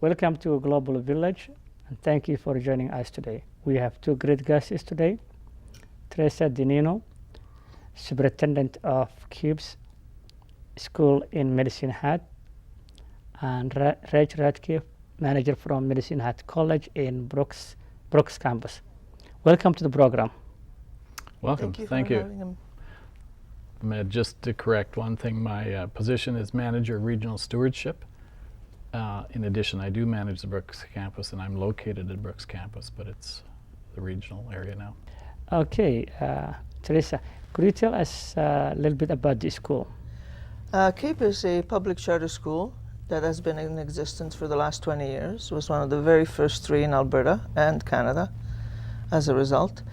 Welcome to Global Village, and thank you for joining us today. We have two great guests today. Teresa Dinino, Superintendent of CUBE's School in Medicine Hat, and Reg Radke, Manager from Medicine Hat College in Brooks campus. Welcome to the program. Welcome. Thank you. Having him. Just to correct one thing, my position is Manager of Regional Stewardship. In addition, I do manage the Brooks campus, and I'm located at Brooks campus, but it's the regional area now. Okay, Teresa, could you tell us a little bit about the school? CUBE is a public charter school that has been in existence for the last 20 years. It was one of the very first three in Alberta and Canada as a result.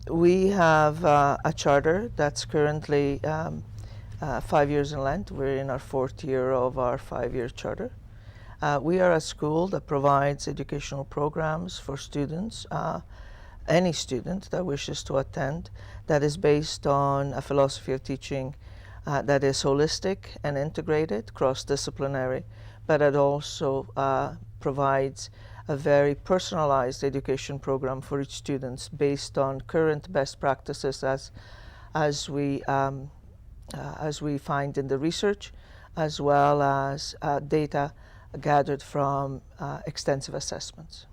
We have a charter that's currently 5 years in length. We're in our fourth year of our 5-year charter. We are a school that provides educational programs for students, any student that wishes to attend, that is based on a philosophy of teaching that is holistic and integrated, cross-disciplinary, but it also provides a very personalized education program for each student based on current best practices as we find in the research, as well as data gathered from extensive assessments.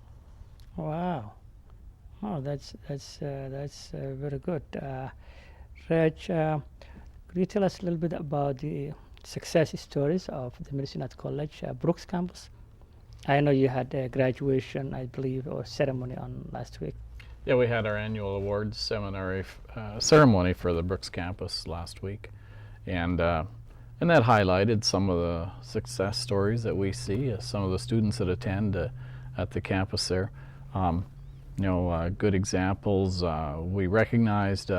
Wow. Oh, that's very good. Reg, could you tell us a little bit about the success stories of the Medicine Hat College Brooks campus? I know you had a graduation, I believe, or ceremony on last week. Yeah, we had our annual awards ceremony for the Brooks campus last week, and that highlighted some of the success stories that we see, some of the students that attend at the campus there. Good examples. We recognized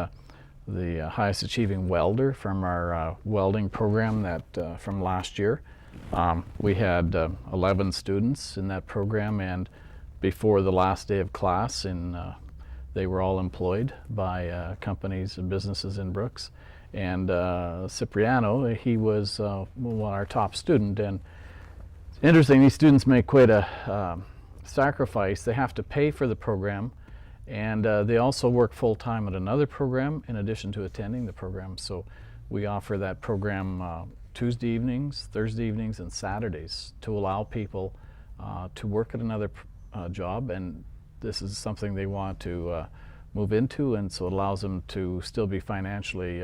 the highest achieving welder from our welding program that from last year. We had 11 students in that program, and before the last day of class, they were all employed by companies and businesses in Brooks. And Cipriano, he was our top student. And it's interesting, these students make quite a sacrifice. They have to pay for the program, and they also work full-time at another program in addition to attending the program. So we offer that program Tuesday evenings, Thursday evenings, and Saturdays to allow people to work at another job, and this is something they want to move into, and so it allows them to still be financially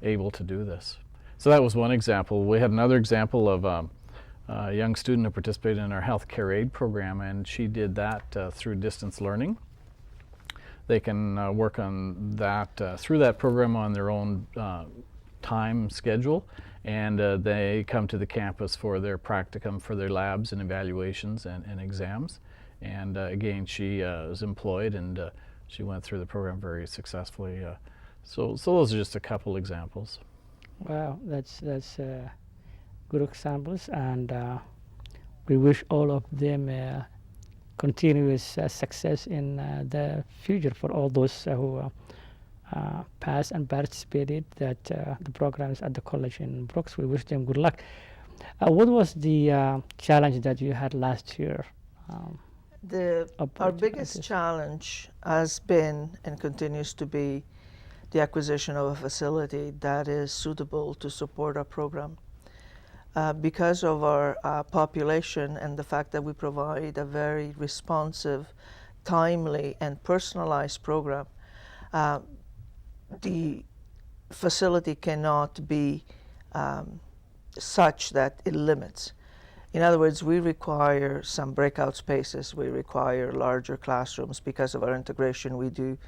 able to do this. So that was one example. We had another example of a young student who participated in our healthcare aid program, and she did that through distance learning. They can work on that through that program on their own time schedule, and they come to the campus for their practicum, for their labs and evaluations and exams. And again, she is employed, and she went through the program very successfully. So those are just a couple examples. Wow, that's good examples, and we wish all of them continuous success in the future for all those who passed and participated that the programs at the college in Brooks. We wish them good luck. What was the challenge that you had last year? Our biggest challenge has been and continues to be the acquisition of a facility that is suitable to support our program. Because of our population and the fact that we provide a very responsive, timely, and personalized program, the facility cannot be such that it limits. In other words, we require some breakout spaces, we require larger classrooms. Because of our integration, we do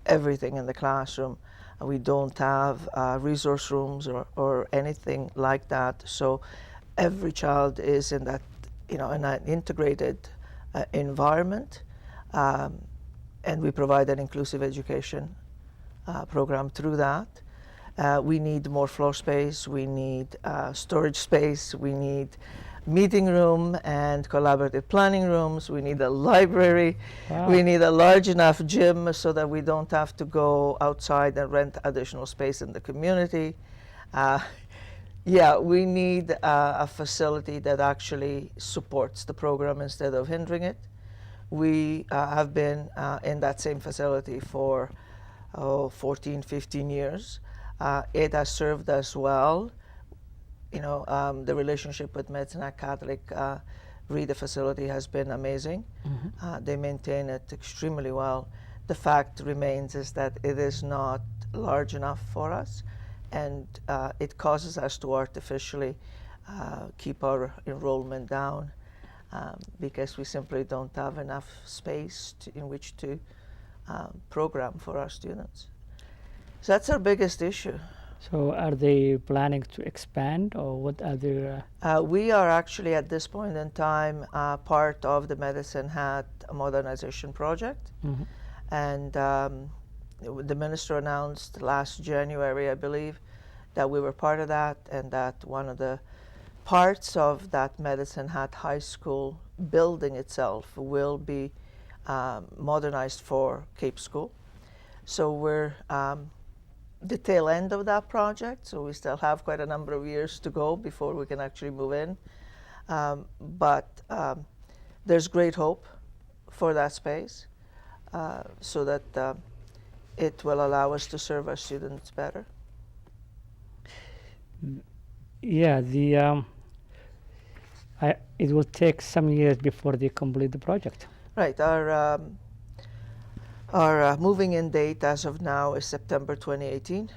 everything in the classroom. We don't have resource rooms or anything like that. So every child is in that, in an integrated environment, and we provide an inclusive education program through that. We need more floor space, we need storage space, we need meeting room and collaborative planning rooms, we need a library, we need a large enough gym so that we don't have to go outside and rent additional space in the community. Yeah, we need a facility that actually supports the program instead of hindering it. We have been in that same facility for 14, 15 years. It has served us well. The relationship with Medicine Catholic Reader facility has been amazing. They maintain it extremely well. The fact remains is that it is not large enough for us, and it causes us to artificially keep our enrollment down because we simply don't have enough space in which to program for our students. So that's our biggest issue. So are they planning to expand, or what are their? We are actually at this point in time part of the Medicine Hat modernization project, Mhm. and the minister announced last January, I believe, that we were part of that, and that one of the parts of that Medicine Hat High School building itself will be modernized for Cape School. So we're the tail end of that project, so we still have quite a number of years to go before we can actually move in. But there's great hope for that space so that it will allow us to serve our students better. Yeah, it will take some years before they complete the project. Right, our moving in date as of now is September 2018.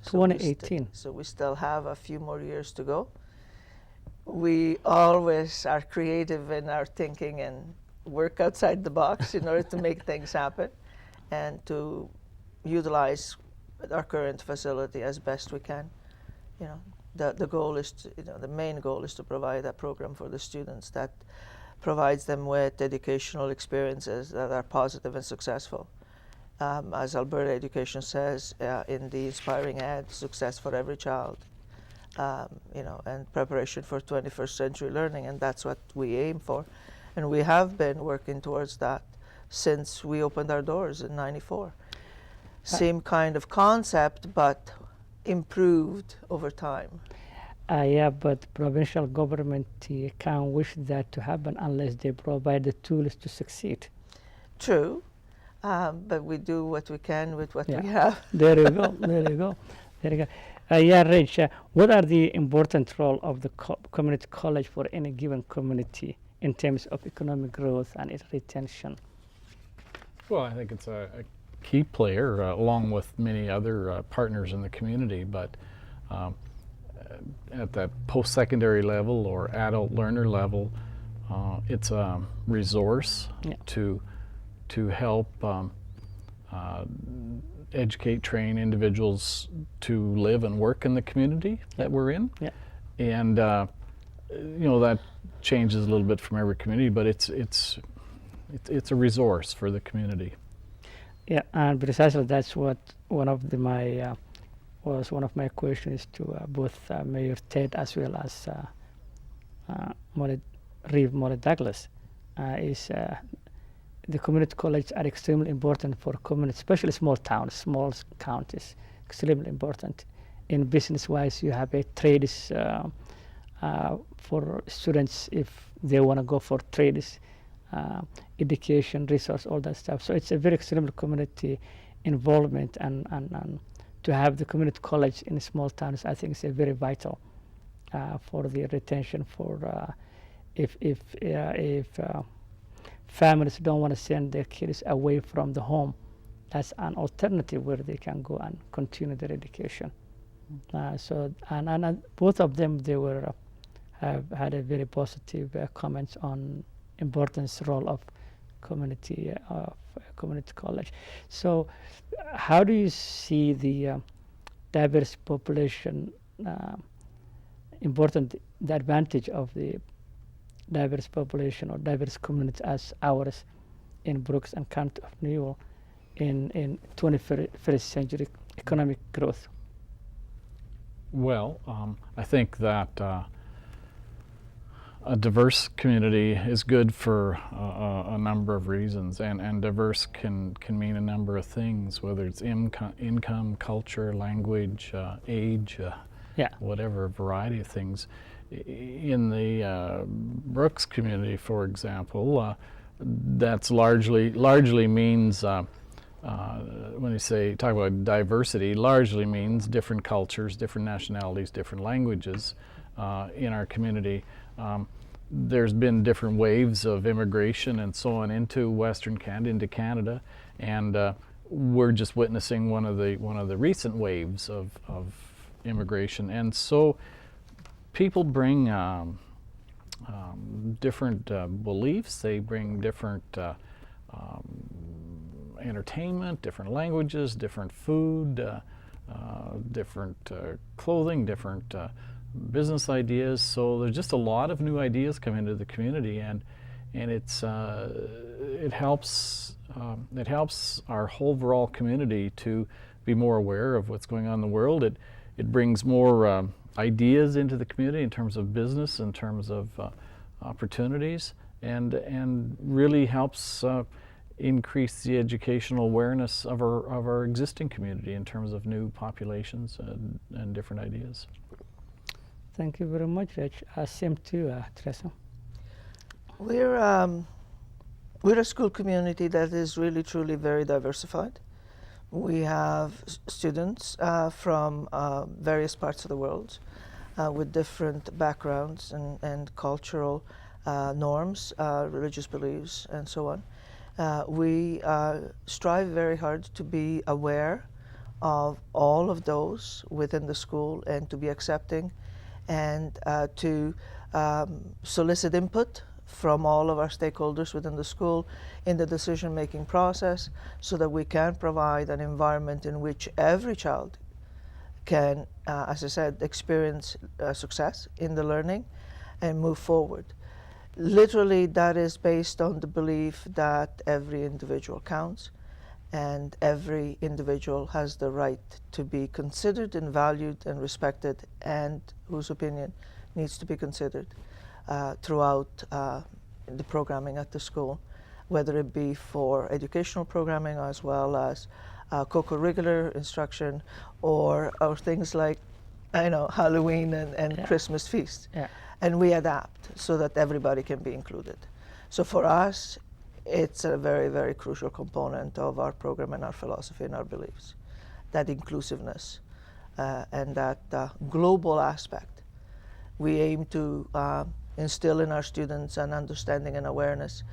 So we 2018. so we still have a few more years to go. We always are creative in our thinking and work outside the box in order to make things happen and to utilize our current facility as best we can. The goal is to, the main goal is to provide a program for the students that provides them with educational experiences that are positive and successful. As Alberta Education says in the Inspiring Ed, success for every child, and preparation for 21st century learning, and that's what we aim for. And we have been working towards that since we opened our doors in '94. Same kind of concept, but improved over time. Yeah, but provincial government can't wish that to happen unless they provide the tools to succeed. True, but we do what we can with what Yeah. we have. There you go. There you go. There you go. Yeah, Rich. What are the important role of the community college for any given community in terms of economic growth and its retention? Well, I think it's a key player along with many other partners in the community, but at the post-secondary level or adult learner level, it's a resource Yeah. to help educate, train individuals to live and work in the community that we're in. Yeah. And that changes a little bit from every community, but it's a resource for the community. Yeah, and precisely that's what one of my questions to both Mayor Ted as well as Reeve Molly Douglas is the community colleges are extremely important for communities, especially small towns, small counties, extremely important. In business-wise, you have a trades for students if they want to go for trades, education, resource, all that stuff. So it's a very extremely community involvement, and to have the community college in small towns, I think is a very vital for the retention. For if families don't want to send their kids away from the home, that's an alternative where they can go and continue their education. So both of them, they were have had a very positive comments on importance role of community college. So how do you see the diverse population the advantage of the diverse population or diverse communities as ours in Brooks and County of New York in 21st century economic growth? Well, I think that a diverse community is good for a number of reasons, and diverse can mean a number of things, whether it's income, culture, language, age, Yeah. whatever variety of things. In the Brooks community, for example, that's largely means when you talk about diversity, largely means different cultures, different nationalities, different languages in our community. There's been different waves of immigration and so on into Western Canada, into Canada, and we're just witnessing one of the recent waves of immigration, and so people bring different beliefs. They bring different entertainment, different languages, different food, different clothing, different business ideas. So there's just a lot of new ideas come into the community, and it helps our whole overall community to be more aware of what's going on in the world. It brings more ideas into the community in terms of business, in terms of opportunities, and really helps increase the educational awareness of our existing community in terms of new populations and different ideas. Thank you very much, Reg. Same to you, Teresa. We're a school community that is really truly very diversified. We have students from various parts of the world with different backgrounds and cultural norms, religious beliefs, and so on. We strive very hard to be aware of all of those within the school and to be accepting and to solicit input from all of our stakeholders within the school in the decision-making process so that we can provide an environment in which every child can, as I said, experience success in the learning and move forward. Literally, that is based on the belief that every individual counts and every individual has the right to be considered and valued and respected, and whose opinion needs to be considered throughout the programming at the school, whether it be for educational programming as well as co-curricular instruction or things like Halloween and Christmas feast. Yeah. And we adapt so that everybody can be included. So for us, it's a very, very crucial component of our program and our philosophy and our beliefs, that inclusiveness and that global aspect. We aim to instill in our students an understanding and awareness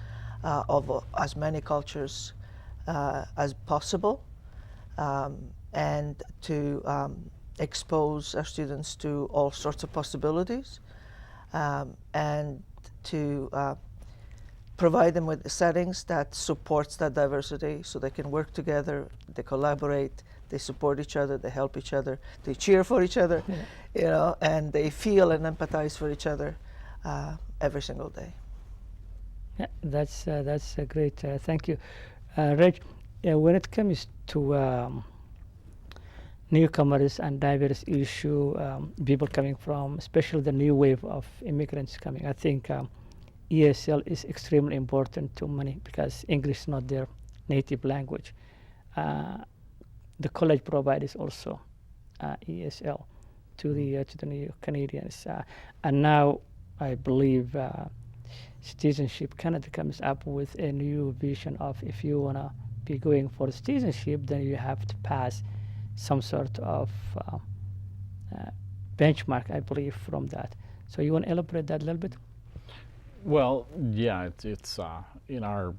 of as many cultures as possible, and to expose our students to all sorts of possibilities, and to provide them with settings that supports that diversity so they can work together, they collaborate, they support each other, they help each other, they cheer for each other, and they feel and empathize for each other every single day. Yeah, that's a great. Thank you, Reg. When it comes to newcomers and diverse issue, people coming from, especially the new wave of immigrants coming, I think ESL is extremely important to many because English is not their native language. The college provides also ESL to the new Canadians, and now I believe Citizenship Canada comes up with a new vision of if you want to be going for citizenship, then you have to pass some sort of benchmark, I believe, from that. So you want to elaborate that a little bit? Well, yeah, it's in our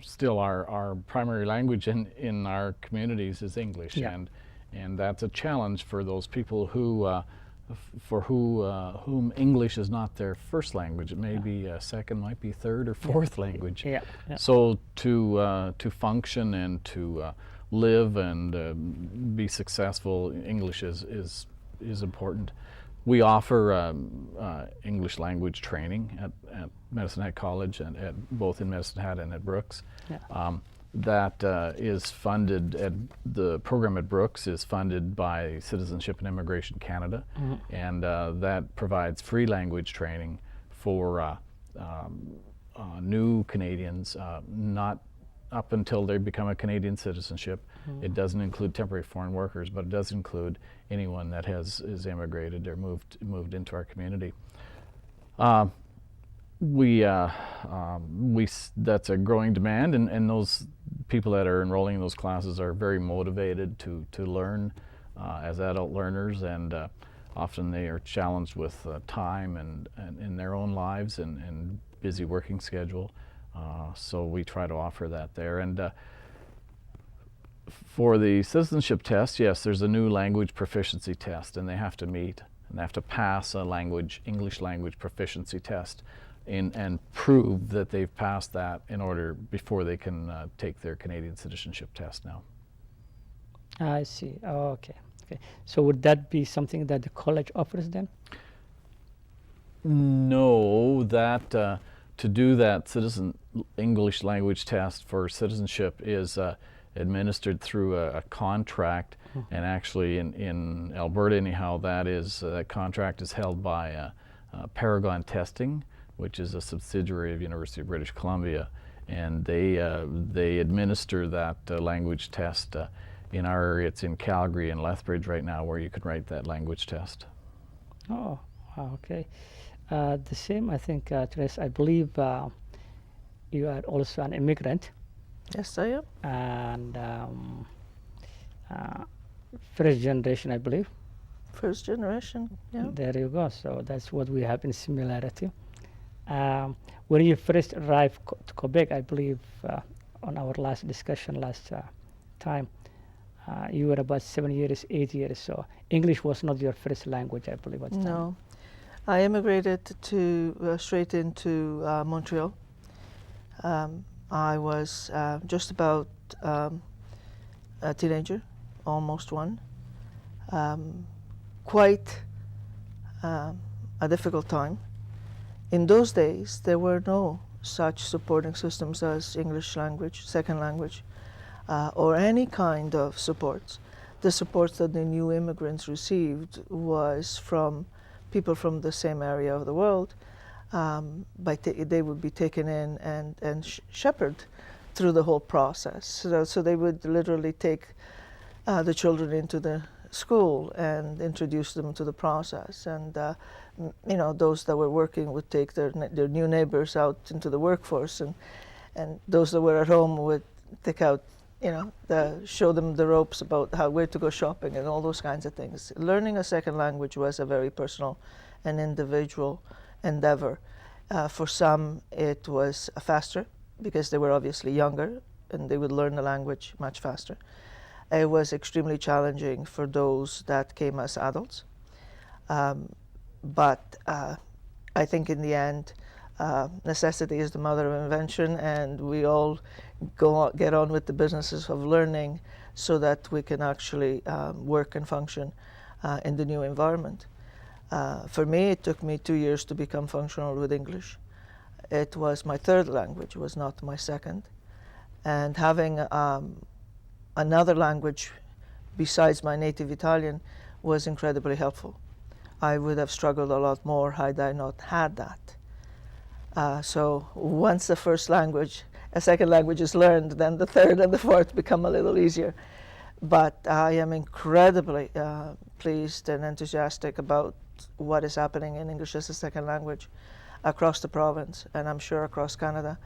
still our primary language in our communities is English, Yeah. and that's a challenge for those people who whom English is not their first language. It may be a second, might be third or fourth language. Yeah. So to function and to live and be successful, English is important. We offer English language training at Medicine Hat College and both in Medicine Hat and at Brooks. Yeah. That is funded the program at Brooks is funded by Citizenship and Immigration Canada, and that provides free language training for new Canadians, not up until they become a Canadian citizenship. It doesn't include temporary foreign workers, but it does include anyone that is immigrated or moved into our community. That's a growing demand, and those people that are enrolling in those classes are very motivated to learn as adult learners, and often they are challenged with time and in their own lives and busy working schedule. So we try to offer that there. And for the citizenship test, yes, there's a new language proficiency test, and they have to meet and they have to pass a English language proficiency test and prove that they've passed that before they can take their Canadian citizenship test now. I see. Oh, okay. So would that be something that the college offers them? No, to do that English language test for citizenship is administered through a contract, and actually in Alberta anyhow, that contract is held by Paragon Testing, which is a subsidiary of University of British Columbia, and they administer that language test. In our area, it's in Calgary and Lethbridge right now, where you can write that language test. Oh, okay. The same, I think, Therese, I believe you are also an immigrant. Yes, I am. And first generation, I believe. First generation, yeah. There you go. So that's what we have in similarity. When you first arrived to Quebec, I believe on our last discussion last time, you were about 7 years, 8 years. So English was not your first language, I believe, at the time. No. I immigrated straight into Montreal. I was just about a teenager, almost one. Quite a difficult time. In those days, there were no such supporting systems as English language, second language, or any kind of supports. The supports that the new immigrants received was from people from the same area of the world. They would be taken in and shepherded through the whole process. So they would literally take the children into the school and introduce them to the process. And those that were working would take their new neighbors out into the workforce, and those that were at home would take out, show them the ropes about where to go shopping and all those kinds of things. Learning a second language was a very personal and individual endeavor. For some, it was faster because they were obviously younger and they would learn the language much faster. It was extremely challenging for those that came as adults. But I think in the end, necessity is the mother of invention, and we all get on with the businesses of learning so that we can actually work and function in the new environment. For me, it took me 2 years to become functional with English. It was my third language, it was not my second. And having another language besides my native Italian was incredibly helpful. I would have struggled a lot more had I not had that. So once the first language, a second language is learned, then the third and the fourth become a little easier. But I am incredibly pleased and enthusiastic about what is happening in English as a second language across the province, and I'm sure across Canada.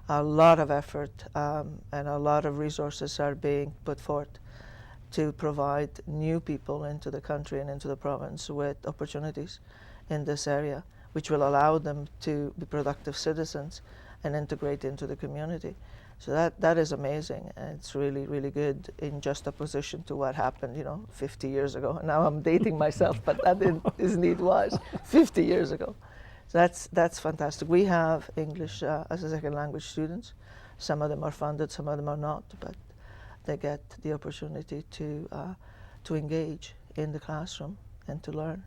A lot of effort and a lot of resources are being put forth to provide new people into the country and into the province with opportunities in this area, which will allow them to be productive citizens and integrate into the community. So that is amazing, and it's really, really good in juxtaposition to what happened, 50 years ago. Now I'm dating myself, but that indeed was 50 years ago. So that's fantastic. We have English as a second language students. Some of them are funded, some of them are not, but they get the opportunity to engage in the classroom and to learn.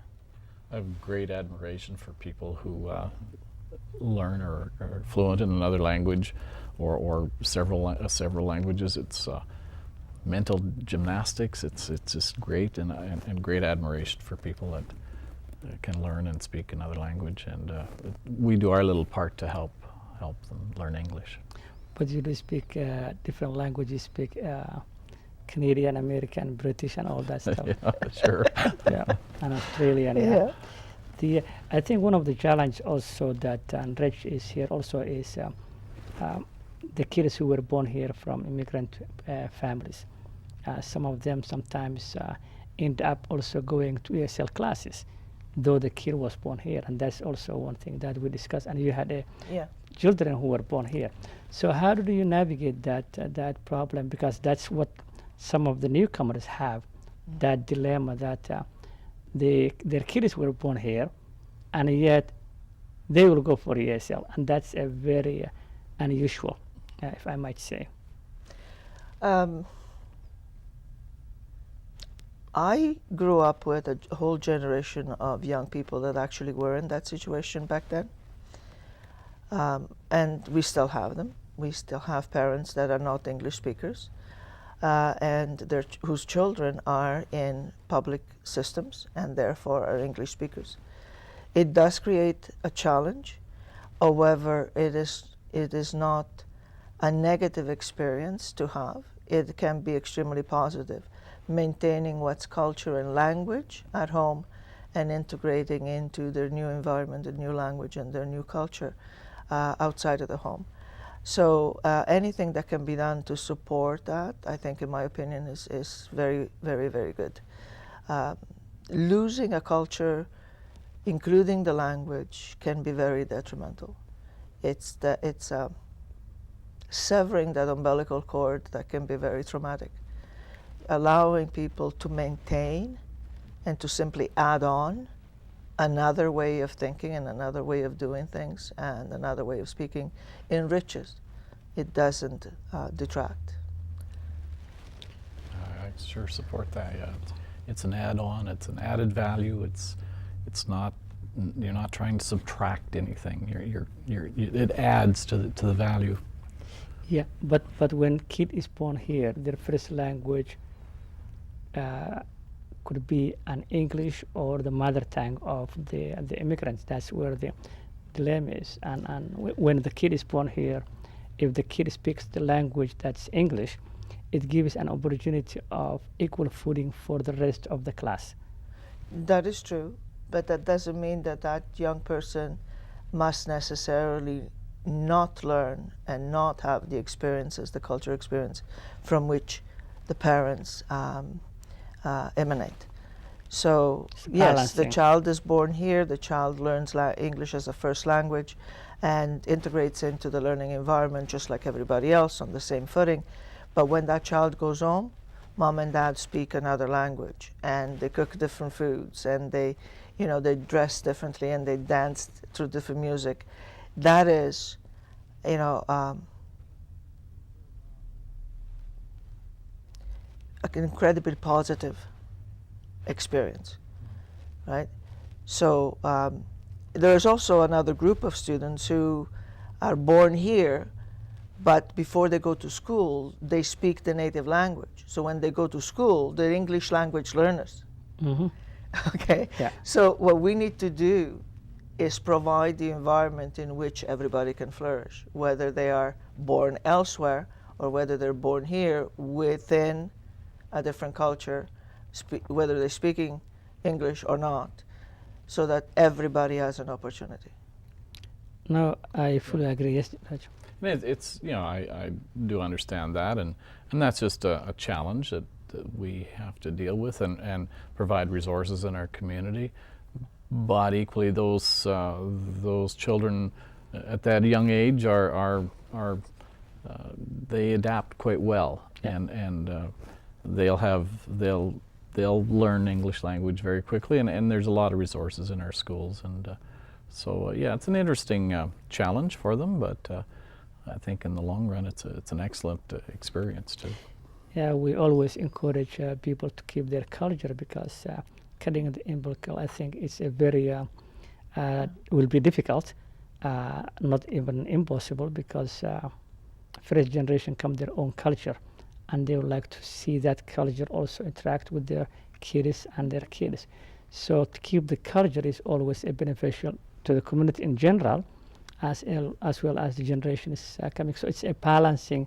I have great admiration for people who learn or are fluent in another language or several languages. It's mental gymnastics. It's just great, and great admiration for people that can learn and speak another language, and we do our little part to help them learn English. But you do speak different languages, speak Canadian, American, British, and all that stuff. Yeah, sure. Yeah, and Australian. Yeah. I think one of the challenge also that Reg is here also is the kids who were born here from immigrant families. Some of them sometimes end up also going to ESL classes, though the kid was born here, and that's also one thing that we discussed. And you had Yeah. children who were born here. So how do you navigate that problem? Because that's what some of the newcomers have, that dilemma that their kids were born here, and yet they will go for ESL, and that's a very unusual, if I might say. I grew up with a whole generation of young people that actually were in that situation back then. And we still have them. We still have parents that are not English speakers and whose children are in public systems and therefore are English speakers. It does create a challenge. However, it is not a negative experience to have. It can be extremely positive, maintaining what's culture and language at home and integrating into their new environment, their new language and their new culture outside of the home. So anything that can be done to support that, I think, in my opinion, is very, very, very good. Losing a culture, including the language, can be very detrimental. It's severing that umbilical cord that can be very traumatic. Allowing people to maintain and to simply add on another way of thinking and another way of doing things and another way of speaking enriches. It doesn't detract. I sure support that. Yeah, it's an add-on. It's an added value. It's not. You're not trying to subtract anything. It adds to the value. Yeah, but when kid is born here, their first language could be an English or the mother tongue of the immigrants. That's where the dilemma is. And when the kid is born here, if the kid speaks the language that's English, it gives an opportunity of equal footing for the rest of the class. That is true, but that doesn't mean that that young person must necessarily not learn and not have the experiences, the cultural experience from which the parents emanate. So yes, the child is born here, the child learns English as a first language and integrates into the learning environment just like everybody else on the same footing. But when that child goes home, mom and dad speak another language and they cook different foods and they dress differently and they dance through different music. That is, an incredibly positive experience, right? So there's also another group of students who are born here, but before they go to school, they speak the native language. So when they go to school, they're English language learners. Mm-hmm. Okay? Yeah. So what we need to do is provide the environment in which everybody can flourish, whether they are born elsewhere or whether they're born here within a different culture, whether they're speaking English or not, so that everybody has an opportunity. No, I fully agree. Yes, Raj. It's I do understand that, and that's just a challenge that we have to deal with and provide resources in our community. But equally, those children at that young age are they adapt quite well, Yeah. and they'll learn English language very quickly, and there's a lot of resources in our schools, and so it's an interesting challenge for them, but I think in the long run it's an excellent experience too. Yeah, we always encourage people to keep their culture because cutting the umbilical, I think, is a very will be difficult, not even impossible, because first generation come their own culture, and they would like to see that culture also interact with their kids and their kids. So to keep the culture is always a beneficial to the community in general, as well as the generation is coming. So it's a balancing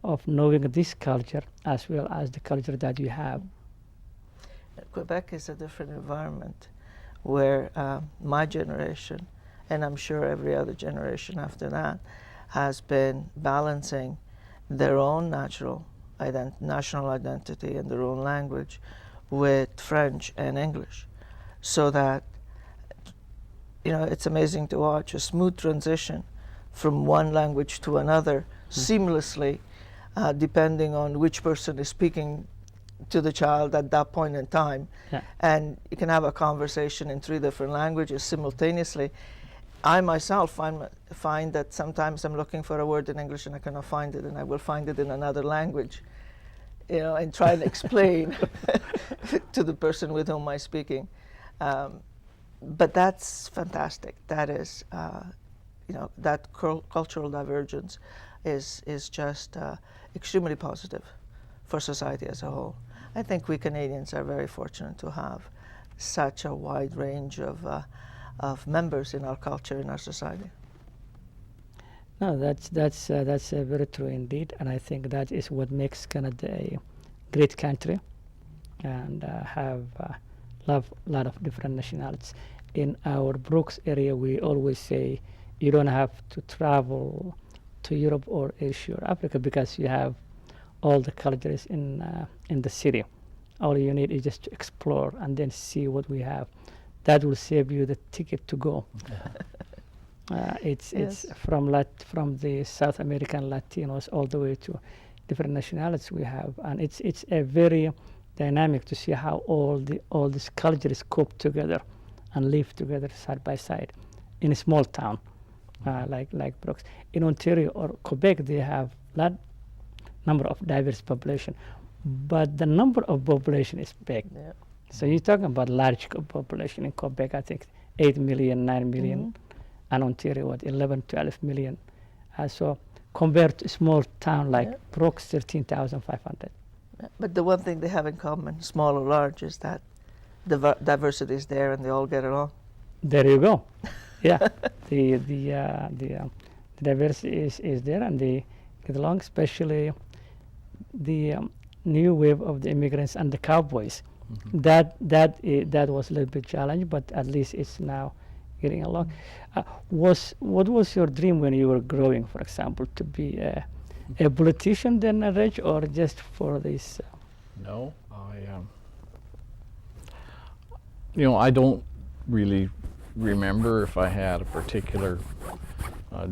of knowing this culture as well as the culture that you have. Quebec is a different environment where my generation, and I'm sure every other generation after that, has been balancing their own national identity and their own language with French and English, so that, you know, it's amazing to watch a smooth transition from one language to another seamlessly, depending on which person is speaking to the child at that point in time. Yeah. And you can have a conversation in 3 different languages simultaneously. I myself find that sometimes I'm looking for a word in English and I cannot find it, and I will find it in another language, you know, and try and explain to the person with whom I'm speaking. But that's fantastic. That is, you know, that cultural divergence is just extremely positive for society as a whole. I think we Canadians are very fortunate to have such a wide range of members in our culture, in our society. No, that's very true indeed, and I think that is what makes Canada a great country, and have a lot of different nationalities. In our Brooks area, we always say you don't have to travel to Europe or Asia or Africa because you have all the cultures in the city. All you need is just to explore and then see what we have. That will save you the ticket to go. It's from the South American Latinos all the way to different nationalities we have, and it's a very dynamic to see how all these cultures cope together and live together side by side in a small town like Brooks. In Ontario or Quebec, they have number of diverse population, but the number of population is big. Yeah. So you're talking about large population in Quebec. I think 8 million, 9 million, and Ontario 11, 12 million. So compared to a small town like Brooks, 13,500. But the one thing they have in common, small or large, is that the diversity is there and they all get along. There you go. Yeah, the diversity is there and they get along, especially the new wave of the immigrants and the cowboys. That was a little bit challenging, but at least it's now getting along. What was your dream when you were growing, for example, to be a politician then, Reg, or just for this? No, I don't really remember if I had a particular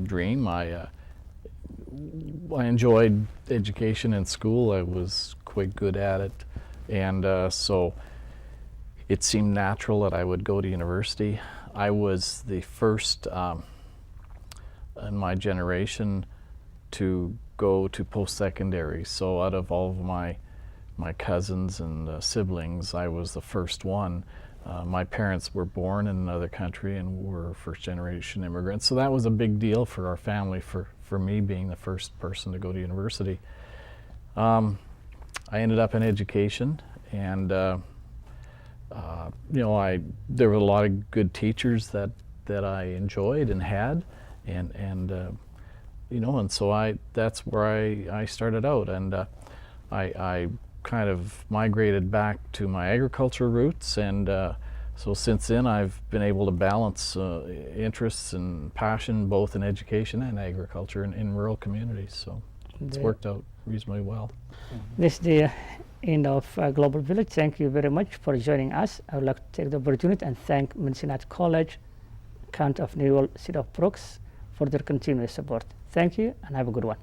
dream. I enjoyed education in school. I was quite good at it, and so it seemed natural that I would go to university. I was the first in my generation to go to post-secondary. So out of all of my cousins and siblings, I was the first one. My parents were born in another country and were first-generation immigrants. So that was a big deal for our family, for me being the first person to go to university. I ended up in education, and there were a lot of good teachers that I enjoyed and had, and so that's where I started out, and I kind of migrated back to my agriculture roots, and so since then I've been able to balance interests and passion both in education and agriculture in rural communities, so it's worked out reasonably well. This is the end of Global Village. Thank you very much for joining us. I would like to take the opportunity and thank Cincinnati College, County of Newell, City of Brooks for their continuous support. Thank you and have a good one.